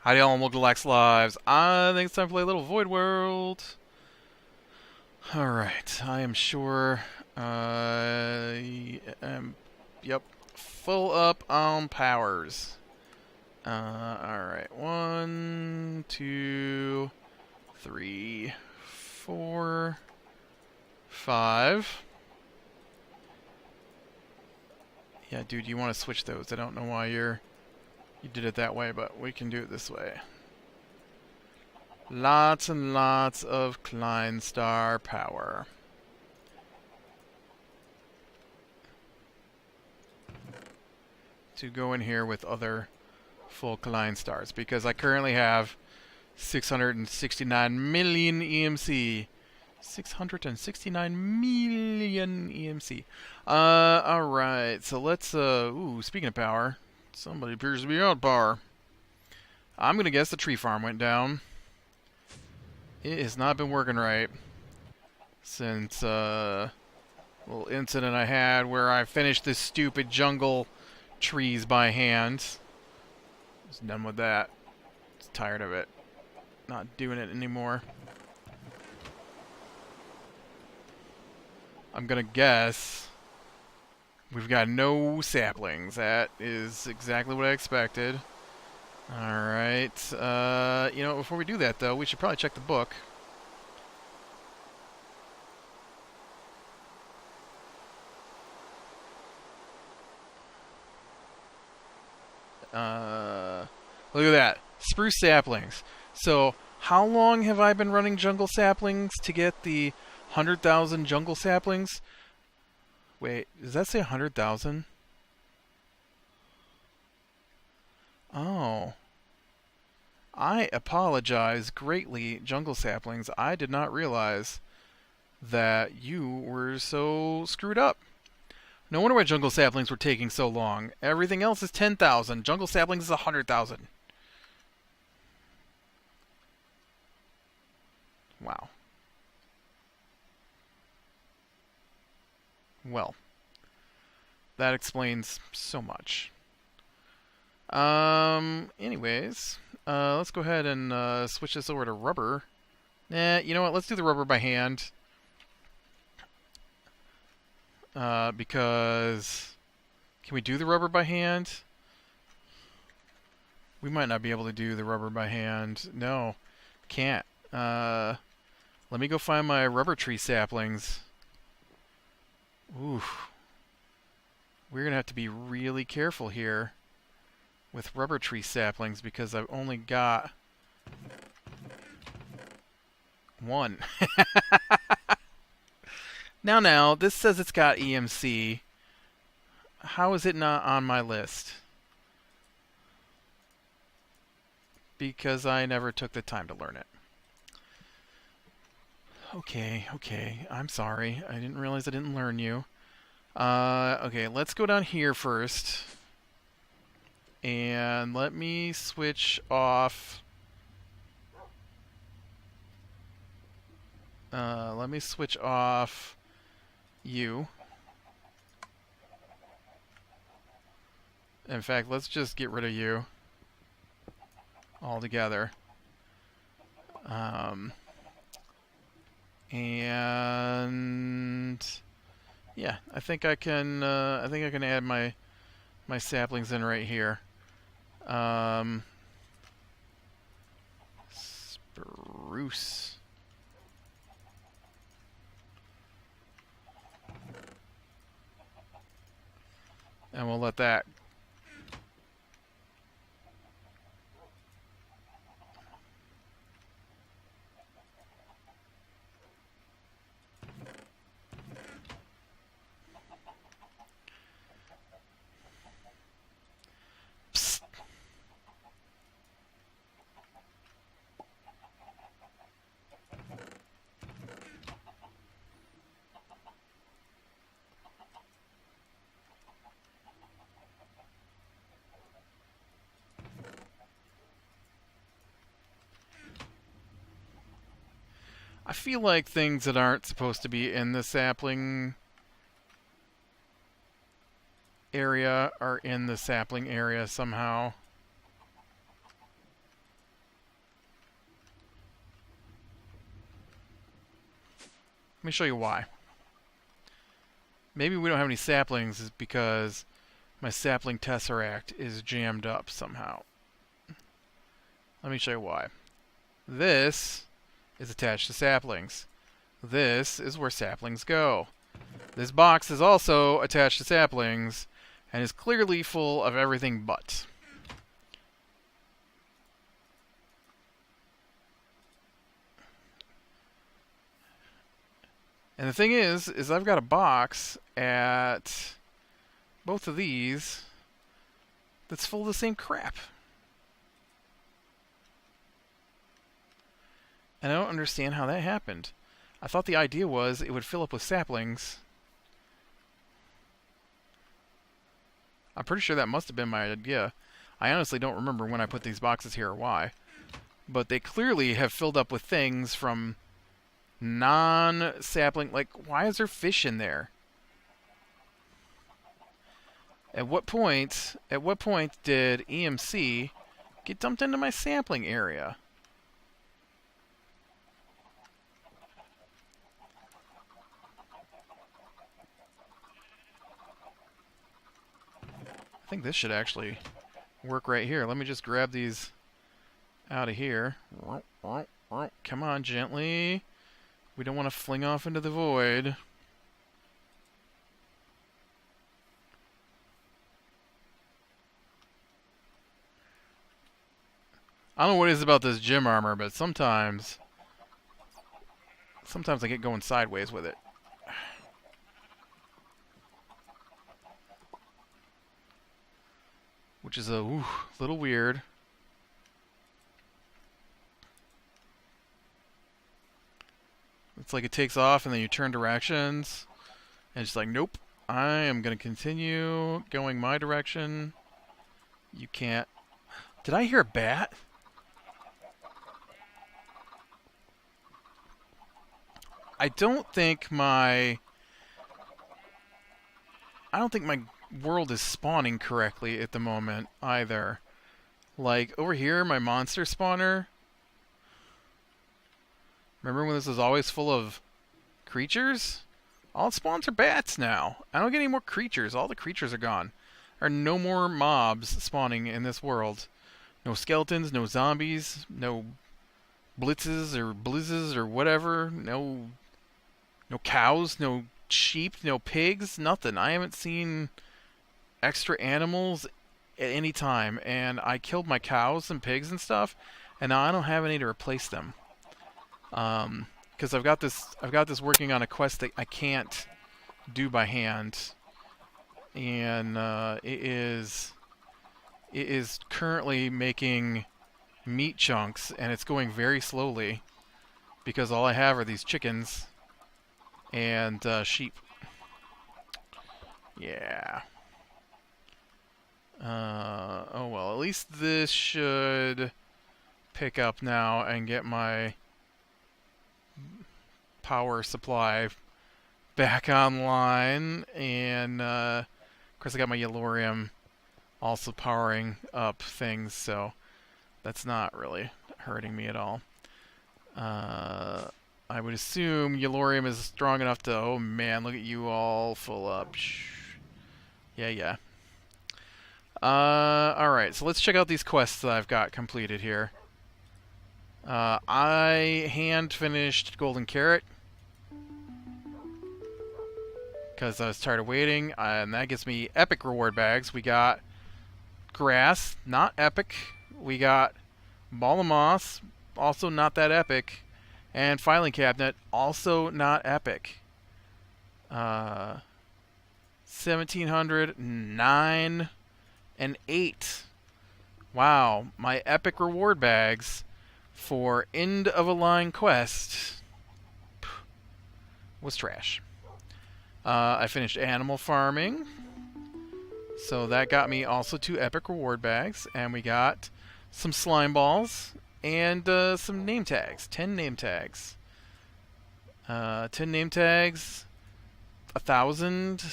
Howdy all, and welcome to Lax Lives. I think it's time to play a little Void World. Alright, I am sure I am, yep, full up on powers. Alright, 1, 2, 3, 4, 5. Yeah, dude, you want to switch those. I don't know why you did it that way, but we can do it this way. Lots and lots of Klein star power. To go in here with other full Klein stars, because I currently have 669 million EMC. 669 million EMC. Alright, so let's, ooh, speaking of power, somebody appears to be out of power. I'm gonna guess the tree farm went down. It has not been working right since a little incident I had where I finished this stupid jungle trees by hand. I was done with that. I was tired of it. Not doing it anymore. I'm gonna guess we've got no saplings. That is exactly what I expected. Alright, you know, before we do that, though, we should probably check the book. Look at that. Spruce saplings. So, how long have I been running jungle saplings to get the 100,000 jungle saplings? Wait, does that say 100,000? Oh. I apologize greatly, jungle saplings. I did not realize that you were so screwed up. No wonder why jungle saplings were taking so long. Everything else is 10,000. Jungle saplings is 100,000. Wow. Well, that explains so much. Anyways, let's go ahead and switch this over to rubber. You know what? Let's do the rubber by hand. Because... Can we do the rubber by hand? We might not be able to do the rubber by hand. No, can't. Let me go find my rubber tree saplings. Oof. We're going to have to be really careful here with rubber tree saplings because I've only got one. Now, this says it's got EMC. How is it not on my list? Because I never took the time to learn it. Okay. I'm sorry. I didn't realize I didn't learn you. Okay, let's go down here first. And let me switch off... let me switch off you. In fact, let's just get rid of you altogether. And yeah, I think I can add my saplings in right here. Spruce. And we'll let that. Psst. I feel like things that aren't supposed to be in the sapling area are in the sapling area somehow. Let me show you why. Maybe we don't have any saplings is because my sapling tesseract is jammed up somehow. Let me show you why. This is attached to saplings. This is where saplings go. This box is also attached to saplings and is clearly full of everything but. And the thing is I've got a box at both of these that's full of the same crap. And I don't understand how that happened. I thought the idea was it would fill up with saplings. I'm pretty sure that must have been my idea. I honestly don't remember when I put these boxes here or why. But they clearly have filled up with things from non-sapling. Like, why is there fish in there? At what point did EMC get dumped into my sampling area? I think this should actually work right here. Let me just grab these out of here. Come on, gently. We don't want to fling off into the void. I don't know what it is about this gym armor, but sometimes I get going sideways with it. Which is a little weird. It's like it takes off and then you turn directions. And it's like, nope, I am going to continue going my direction. You can't. Did I hear a bat? I don't think my world is spawning correctly at the moment either. Like over here, my monster spawner. Remember when this was always full of creatures? All it spawns are bats now. I don't get any more creatures. All the creatures are gone. There are no more mobs spawning in this world. No skeletons, no zombies, no blitzes or blizzes or whatever. No cows, no sheep, no pigs, nothing. I haven't seen extra animals at any time, and I killed my cows and pigs and stuff, and now I don't have any to replace them. Because I've got this working on a quest that I can't do by hand, and it is currently making meat chunks, and it's going very slowly because all I have are these chickens and sheep. Yeah. Oh well, at least this should pick up now and get my power supply back online. And of course I got my Yellorium also powering up things, so that's not really hurting me at all. I would assume Yellorium is strong enough to... Oh man, look at you all full up. Yeah. Alright, so let's check out these quests that I've got completed here. I hand-finished Golden Carrot because I was tired of waiting, and that gives me epic reward bags. We got grass, not epic. We got Ball of Moss, also not that epic. And filing cabinet, also not epic. 1700, 9, and 8. Wow, my epic reward bags for end of a line quest was trash. I finished animal farming, so that got me also 2 epic reward bags, and we got some slime balls. And some name tags. 10 name tags. 10 name tags. 1,000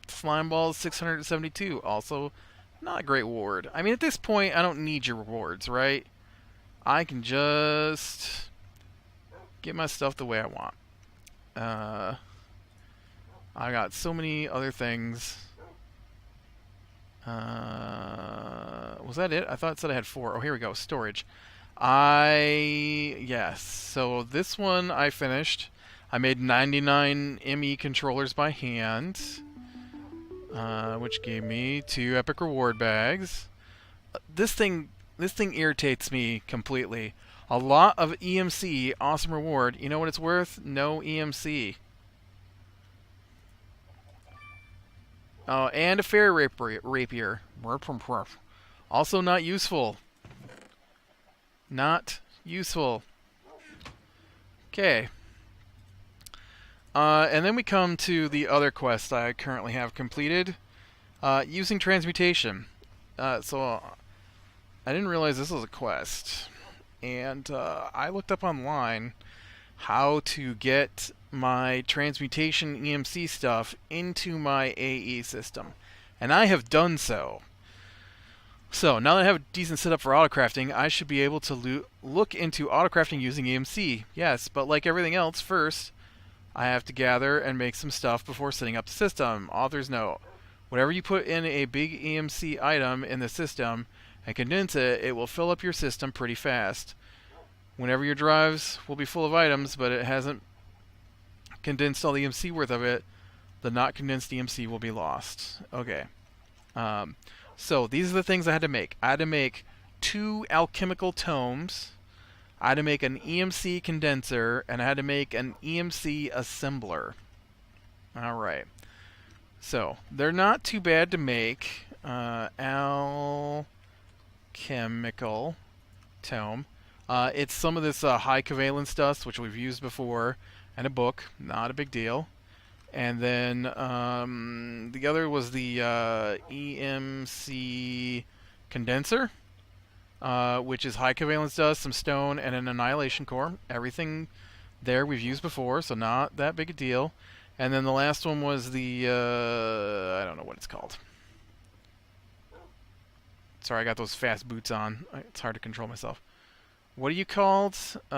slime balls. 672. Also, not a great reward. I mean, at this point, I don't need your rewards, right? I can just get my stuff the way I want. I got so many other things. Was that it? I thought it said I had 4. Oh, here we go. Storage. Yes. So this one I finished. I made 99 ME controllers by hand, which gave me 2 epic reward bags. This thing irritates me completely. A lot of EMC, awesome reward. You know what it's worth? No EMC. Oh, and a fairy rapier. Also not useful. Not useful. Okay. And then we come to the other quest I currently have completed. Using transmutation. So I didn't realize this was a quest. And I looked up online how to get my transmutation EMC stuff into my AE system. And I have done so. So now that I have a decent setup for autocrafting, I should be able to look into autocrafting using EMC. Yes, but like everything else, first I have to gather and make some stuff before setting up the system. Author's note. Whatever you put in a big EMC item in the system and condense it, it will fill up your system pretty fast. Whenever your drives will be full of items, but it hasn't condensed all the EMC worth of it, the not condensed EMC will be lost. Okay. So these are the things I had to make. I had to make 2 alchemical tomes. I had to make an EMC condenser, and I had to make an EMC assembler. Alright. So, they're not too bad to make. Alchemical tome. It's some of this high covalence dust, which we've used before, and a book. Not a big deal. And then the other was the EMC condenser, which is high covalence dust, some stone, and an annihilation core. Everything there we've used before, so not that big a deal. And then the last one was the, I don't know what it's called. Sorry, I got those fast boots on. It's hard to control myself. What are you called? What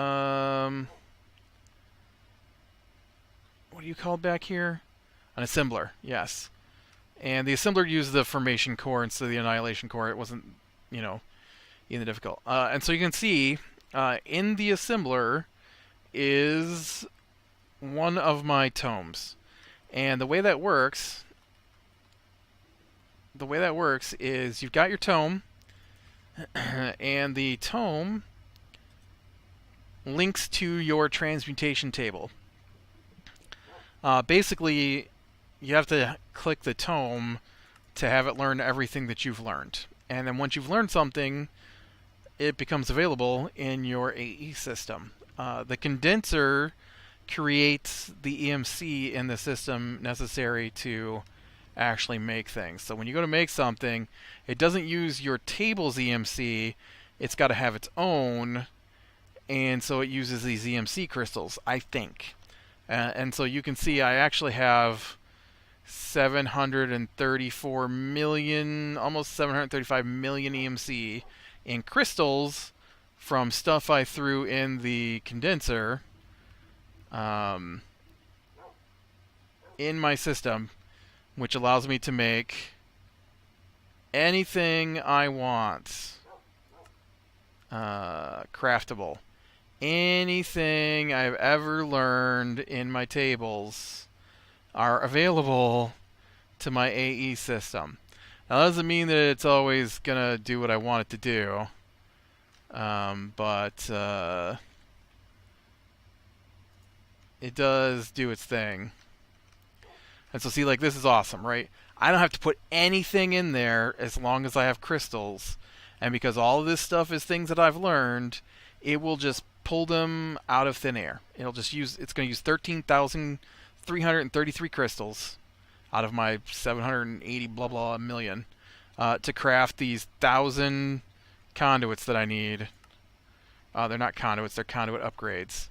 are you called back here? An assembler, yes. And the assembler used the formation core instead of the annihilation core. It wasn't, either difficult. And so you can see, in the assembler is one of my tomes. And the way that works is you've got your tome, and the tome links to your transmutation table. Basically, you have to click the tome to have it learn everything that you've learned. And then once you've learned something, it becomes available in your AE system. The condenser creates the EMC in the system necessary to actually make things. So when you go to make something, it doesn't use your table's EMC, it's got to have its own, and so it uses these EMC crystals, I think. And so you can see I actually have 734 million, almost 735 million EMC in crystals from stuff I threw in the condenser in my system, which allows me to make anything I want craftable. Anything I've ever learned in my tables are available to my AE system. Now, that doesn't mean that it's always going to do what I want it to do, but it does do its thing. And so see, like, this is awesome, right? I don't have to put anything in there as long as I have crystals. And because all of this stuff is things that I've learned, it will just pull them out of thin air. It's going to use 13,333 crystals out of my 780 blah blah million to craft these 1,000 conduits that I need. They're not conduits, they're conduit upgrades.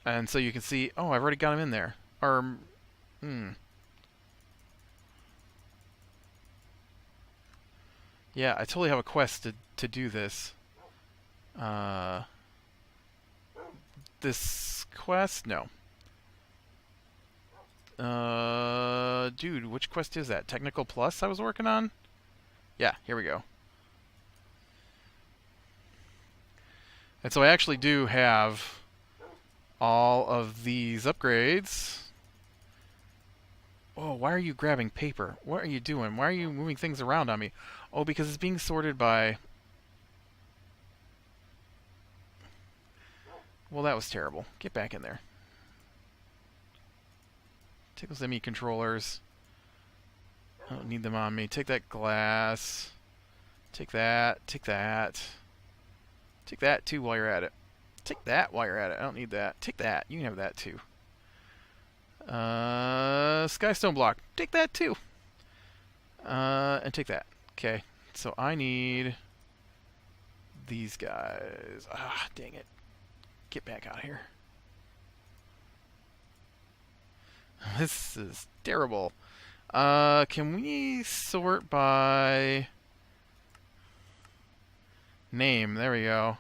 And so you can see, oh, I've already got them in there. Yeah, I totally have a quest to do this. this quest? No. Dude, which quest is that? Technical Plus I was working on? Yeah, here we go. And so I actually do have all of these upgrades. Oh, why are you grabbing paper? What are you doing? Why are you moving things around on me? Oh, because it's being sorted by... Well, that was terrible. Get back in there. Take those ME controllers. I don't need them on me. Take that glass. Take that. Take that. Take that, too, while you're at it. Take that while you're at it. I don't need that. Take that. You can have that, too. Skystone block. Take that, too. And take that. Okay. So I need these guys. Ah, dang it. Get back out of here. This is terrible. Can we sort by name? There we go.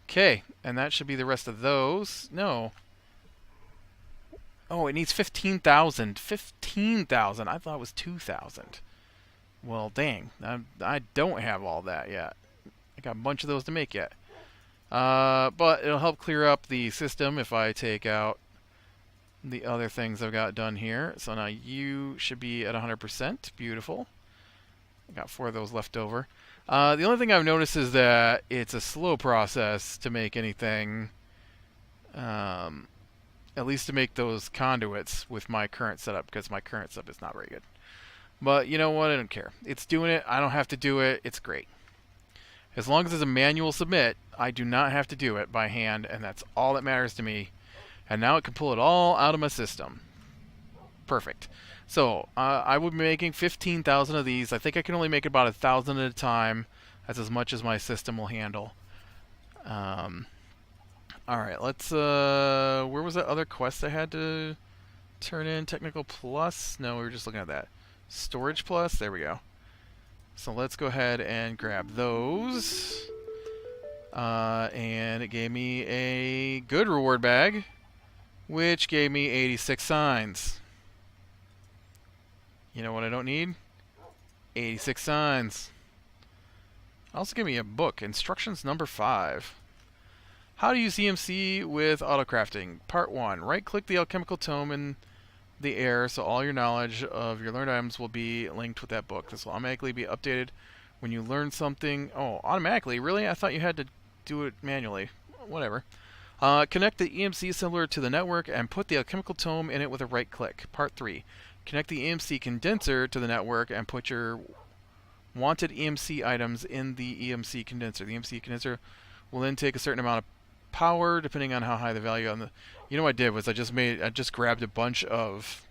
Okay, and that should be the rest of those. No. Oh, it needs 15,000. 15,000. I thought it was 2,000. Well, dang. I don't have all that yet. I got a bunch of those to make yet. But it'll help clear up the system if I take out the other things I've got done here. So now you should be at 100%. Beautiful. I got 4 of those left over. The only thing I've noticed is that it's a slow process to make anything, at least to make those conduits with my current setup, because my current setup is not very good. But you know what? I don't care. It's doing it. I don't have to do it. It's great. As long as it's a manual submit, I do not have to do it by hand, and that's all that matters to me. And now it can pull it all out of my system. Perfect. So, I would be making 15,000 of these. I think I can only make about 1,000 at a time. That's as much as my system will handle. Alright, let's... where was that other quest I had to turn in? Technical Plus? No, we were just looking at that. Storage Plus? There we go. So let's go ahead and grab those. And it gave me a good reward bag, which gave me 86 signs. You know what I don't need? 86 signs. Also give me a book, Instructions number 5. How to use EMC with autocrafting. Part 1. Right-click the alchemical tome in the air so all your knowledge of your learned items will be linked with that book. This will automatically be updated when you learn something. Oh, automatically? Really? I thought you had to do it manually. Whatever. Connect the EMC assembler to the network and put the alchemical tome in it with a right click. Part 3. Connect the EMC condenser to the network and put your wanted EMC items in the EMC condenser. The EMC condenser will then take a certain amount of power depending on how high the value on the... You know what I did was I just grabbed a bunch of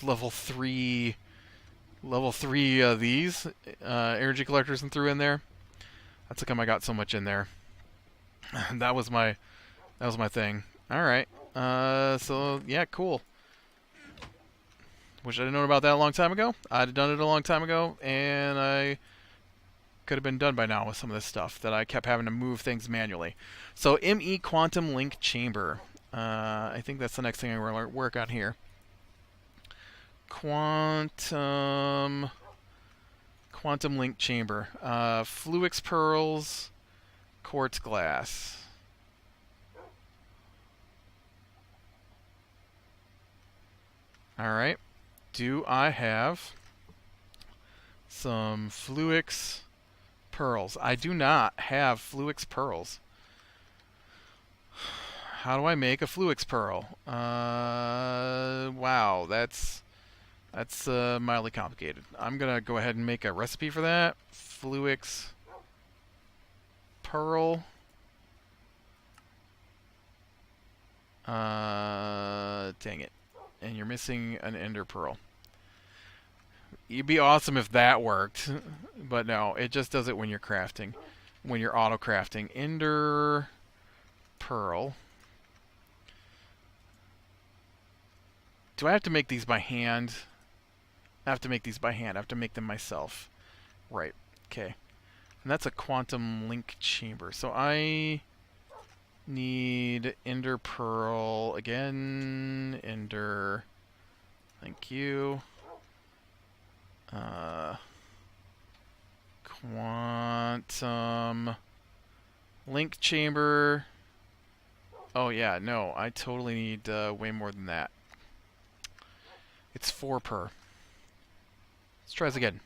level 3 these energy collectors and threw in there. That's how come I got so much in there. that was my thing. All right. So yeah, cool. Wish I'd known about that a long time ago. I'd have done it a long time ago, and I could have been done by now with some of this stuff that I kept having to move things manually. So ME Quantum Link Chamber. I think that's the next thing I'm going to work on here. Quantum Link Chamber. Fluix pearls, quartz glass. Alright. Do I have some Fluix pearls? I do not have Fluix pearls. How do I make a Fluix pearl? Wow, that's mildly complicated. I'm gonna go ahead and make a recipe for that. Fluix pearl. Dang it. And you're missing an ender pearl. It'd be awesome if that worked, but no, it just does it when you're crafting, when you're auto crafting. Ender pearl. Do I have to make these by hand? I have to make these by hand. I have to make them myself. Right. Okay. And that's a quantum link chamber. So I need Ender Pearl again. Ender. Thank you. Quantum link chamber. Oh yeah, no, I totally need way more than that. It's 4 per. Let's try this again.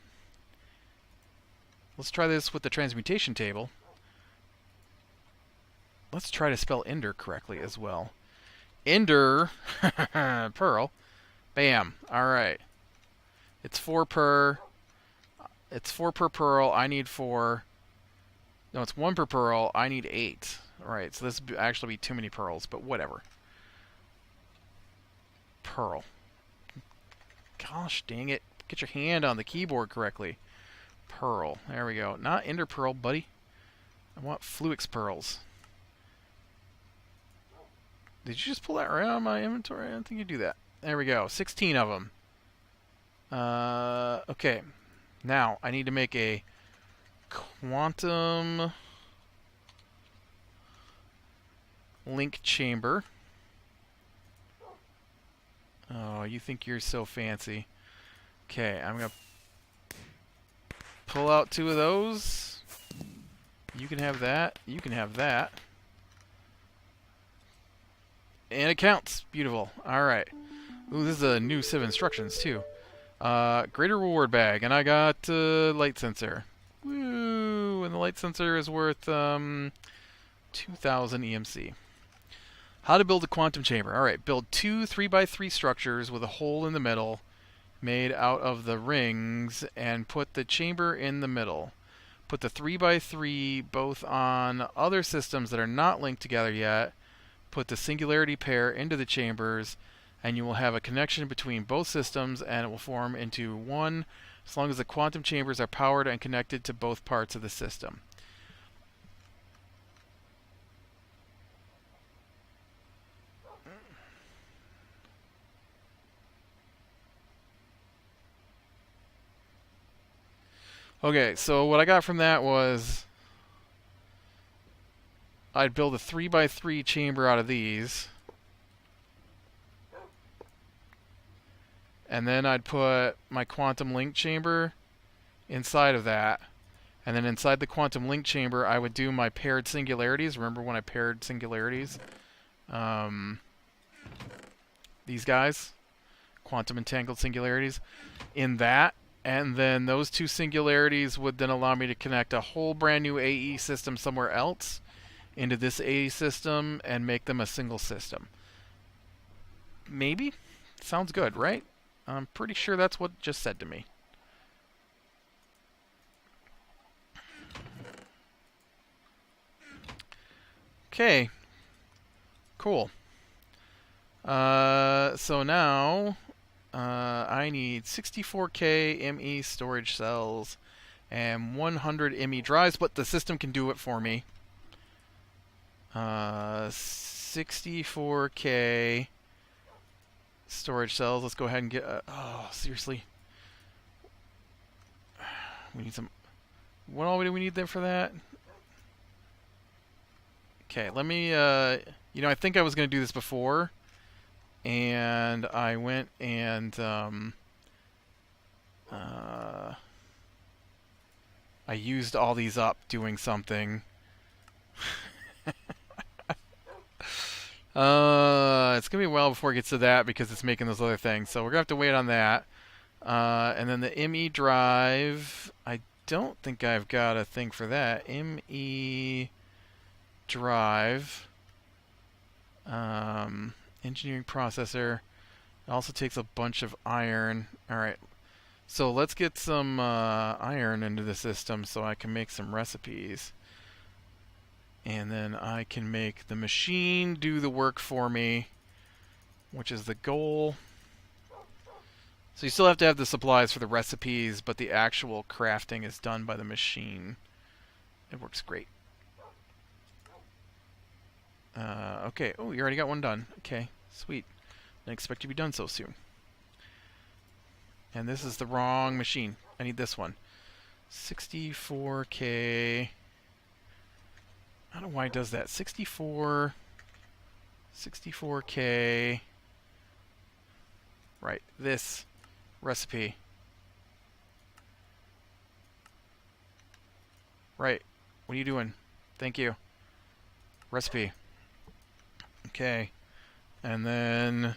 Let's try this with the transmutation table. Let's try to spell Ender correctly as well. Ender Pearl. Bam. Alright. It's 4 per. It's 4 per pearl. I need 4. No, it's 1 per pearl. I need 8. Alright, so this would actually be too many pearls, but whatever. Pearl. Gosh dang it. Get your hand on the keyboard correctly. Pearl. There we go. Not Ender Pearl, buddy. I want Fluix pearls. Did you just pull that right out of my inventory? I don't think you do that. There we go. 16 of them. Okay. Now, I need to make a quantum link chamber. Oh, you think you're so fancy. Okay, I'm going to pull out 2 of those. You can have that. You can have that. And it counts. Beautiful. Alright. Ooh, this is a new set of instructions, too. Greater reward bag. And I got light sensor. Woo! And the light sensor is worth 2,000 EMC. How to build a quantum chamber. Alright, build 2 3x3 structures with a hole in the middle made out of the rings and put the chamber in the middle. Put the 3x3 both on other systems that are not linked together yet. Put the singularity pair into the chambers and you will have a connection between both systems and it will form into one as long as the quantum chambers are powered and connected to both parts of the system. Okay, so what I got from that was I'd build a 3x3 chamber out of these. And then I'd put my quantum link chamber inside of that. And then inside the quantum link chamber, I would do my paired singularities. Remember when I paired singularities? These guys. Quantum entangled singularities. In that. And then those 2 singularities would then allow me to connect a whole brand new AE system somewhere else into this AE system and make them a single system. Maybe? Sounds good, right? I'm pretty sure that's what it just said to me. Okay. Cool. So now I need 64K ME storage cells and 100 ME drives, but the system can do it for me. 64K storage cells. Let's go ahead and get... oh, seriously. We need some... What all do we need there for that? Okay, let me... you know, I think I was going to do this before. And I went and... I used all these up doing something. It's going to be a while before it gets to that because it's making those other things. So we're going to have to wait on that. And then the ME drive, I don't think I've got a thing for that. ME drive. Engineering processor. It also takes a bunch of iron. Alright. So let's get some iron into the system so I can make some recipes. And then I can make the machine do the work for me, which is the goal. So you still have to have the supplies for the recipes, but the actual crafting is done by the machine. It works great. Okay. Oh, you already got one done. Okay, sweet. Didn't expect you to be done so soon. And this is the wrong machine. I need this one. 64K. I don't know why it does that. 64K. Right, this recipe. Right, what are you doing? Thank you. Recipe. Okay, and then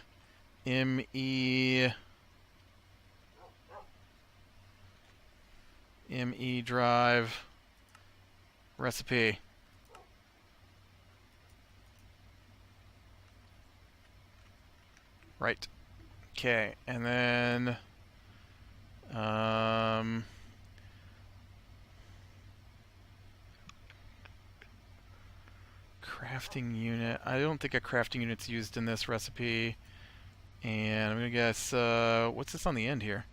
ME drive recipe. Right. Okay, and then crafting unit. I don't think a crafting unit's used in this recipe. And I'm gonna guess what's this on the end here?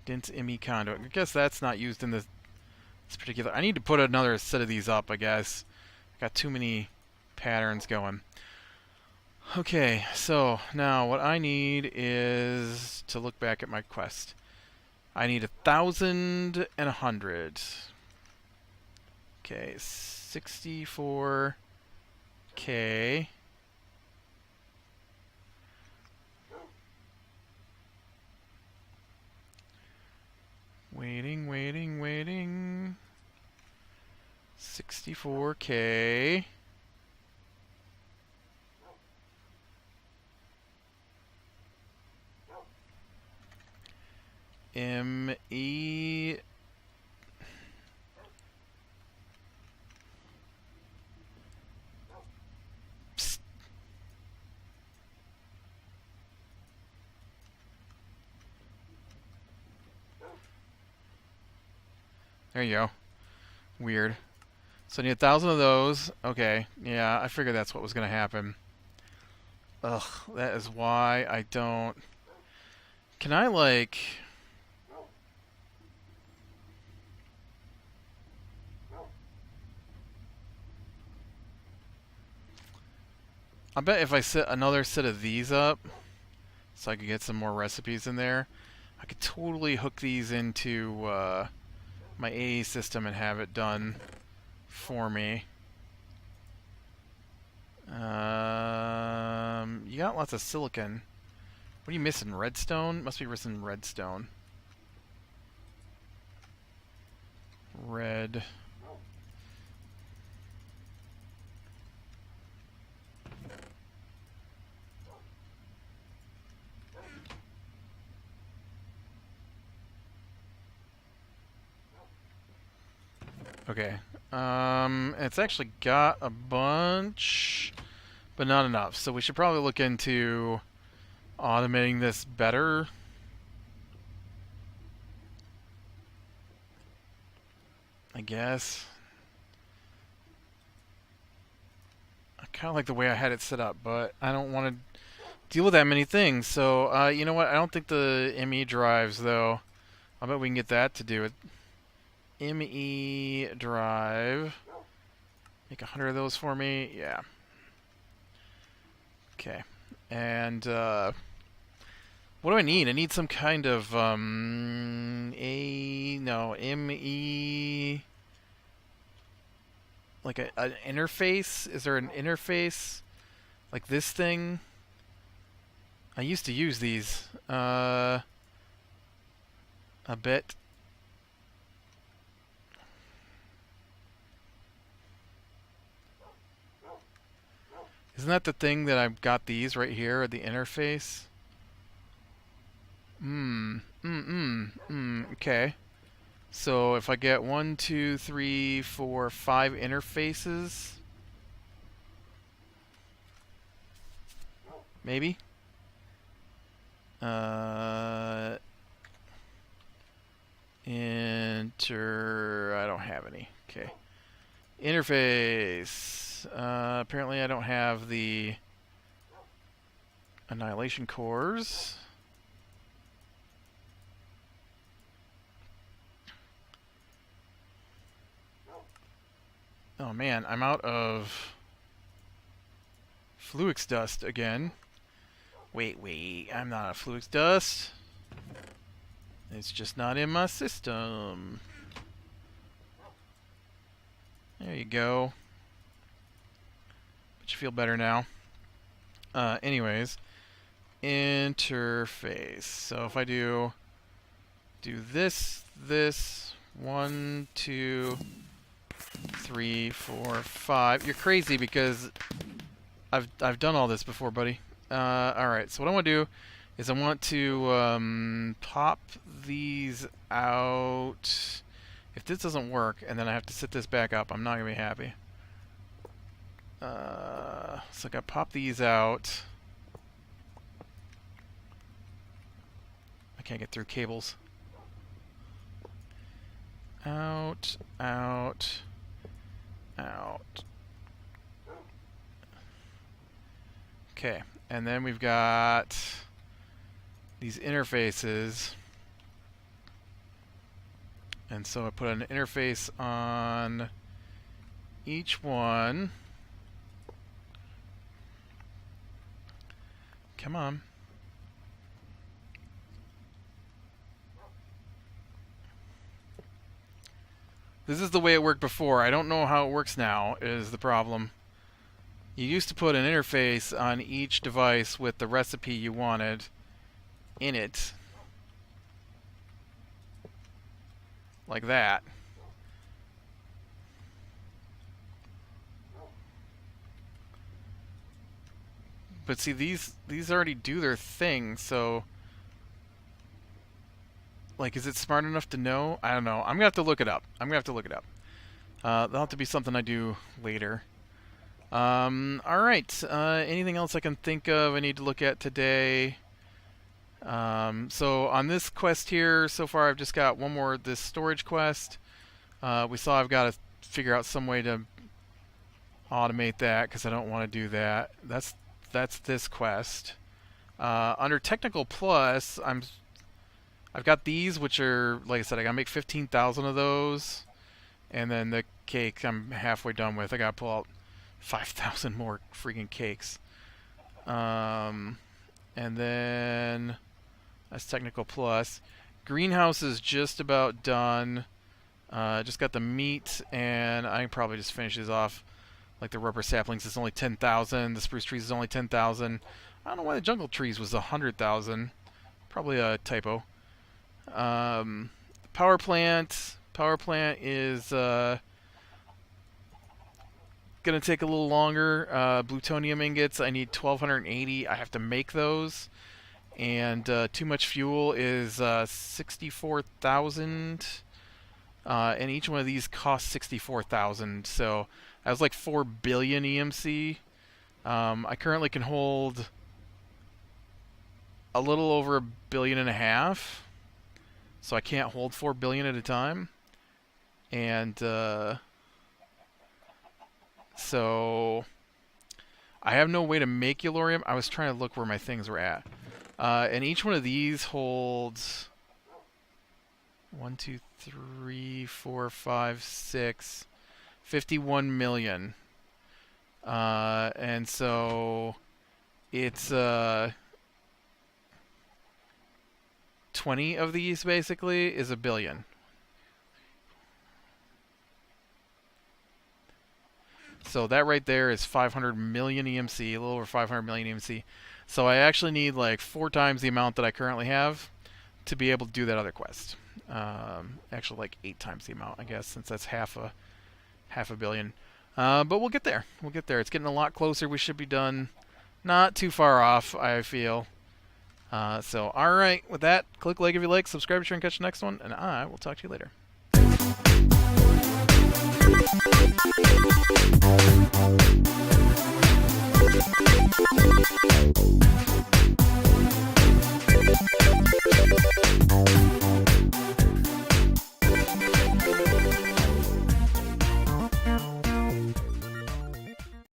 Dense ME conduit. I guess that's not used in this particular. I need to put another set of these up, I guess. Got too many patterns going. Okay, so now what I need is to look back at my quest. I need 1,000 and 100. Okay, 64K. Waiting. 64K. ME. Psst. There you go. Weird. So I need 1,000 of those. Okay. Yeah, I figured that's what was going to happen. Ugh, that is why I don't... Can I, like... I bet if I set another set of these up, so I could get some more recipes in there, I could totally hook these into my AA system and have it done for me. You got lots of silicon. What are you missing? Redstone? Must be missing redstone. Red. Okay. It's actually got a bunch, but not enough. So we should probably look into automating this better. I guess. I kind of like the way I had it set up, but I don't want to deal with that many things. So, you know what? I don't think the ME drives, though. I bet we can get that to do it. ME drive. Make 100 of those for me. Yeah. Okay. And what do I need? I need some kind of ME, like an interface. Is there an interface like this thing? I used to use these a bit. Isn't that the thing that I've got these right here, the interface? Okay. So if I get 1, 2, 3, 4, 5 interfaces, maybe? Enter, I don't have any. Okay. Interface. Apparently I don't have the annihilation cores. Oh man, I'm out of Fluix dust again. Wait, I'm not out of Fluix dust. It's just not in my system. There you go. But you feel better now. Anyways, interface. So if I do this, 1, 2, 3, 4, 5. You're crazy because I've done all this before, buddy. Alright, so what I want to do is I want to pop these out. If this doesn't work and then I have to set this back up, I'm not going to be happy. So I got to pop these out. I can't get through cables. Out, out, out. Okay, and then we've got these interfaces. And so I put an interface on each one. Come on. This is the way it worked before. I don't know how it works now, is the problem. You used to put an interface on each device with the recipe you wanted in it. Like that. But see, these already do their thing, so... Like, is it smart enough to know? I don't know. I'm going to have to look it up. That'll have to be something I do later. Alright. Anything else I can think of I need to look at today? So on this quest here, so far I've just got one more, this storage quest. We saw I've got to figure out some way to automate that because I don't want to do that. That's this quest. Under Technical Plus, I've got these, which are, like I said, I gotta make 15,000 of those, and then the cake I'm halfway done with. I gotta pull out 5,000 more freaking cakes. And then that's Technical Plus. Greenhouse is just about done. Just got the meat, and I can probably just finish these off. Like the rubber saplings is only 10,000. The spruce trees is only 10,000. I don't know why the jungle trees was 100,000. Probably a typo. Power plant is gonna take a little longer. Plutonium ingots, I need 1,280. I have to make those, and too much fuel is 64,000. And each one of these costs 64,000. So that was like 4 billion EMC. I currently can hold a little over 1.5 billion. So I can't hold 4 billion at a time. And so I have no way to make Yellorium. I was trying to look where my things were at. And each one of these holds 1, 2, 3, 4, 5, 6, 51 million. And so it's 20 of these basically is 1 billion. So that right there is 500 million EMC, a little over 500 million EMC. So I actually need like 4 times the amount that I currently have to be able to do that other quest. Actually like 8 times the amount, I guess, since that's half a billion. But we'll get there. We'll get there. It's getting a lot closer. We should be done not too far off, I feel. So, alright, with that, click like if you like, subscribe if you want to catch the next one, and I will talk to you later.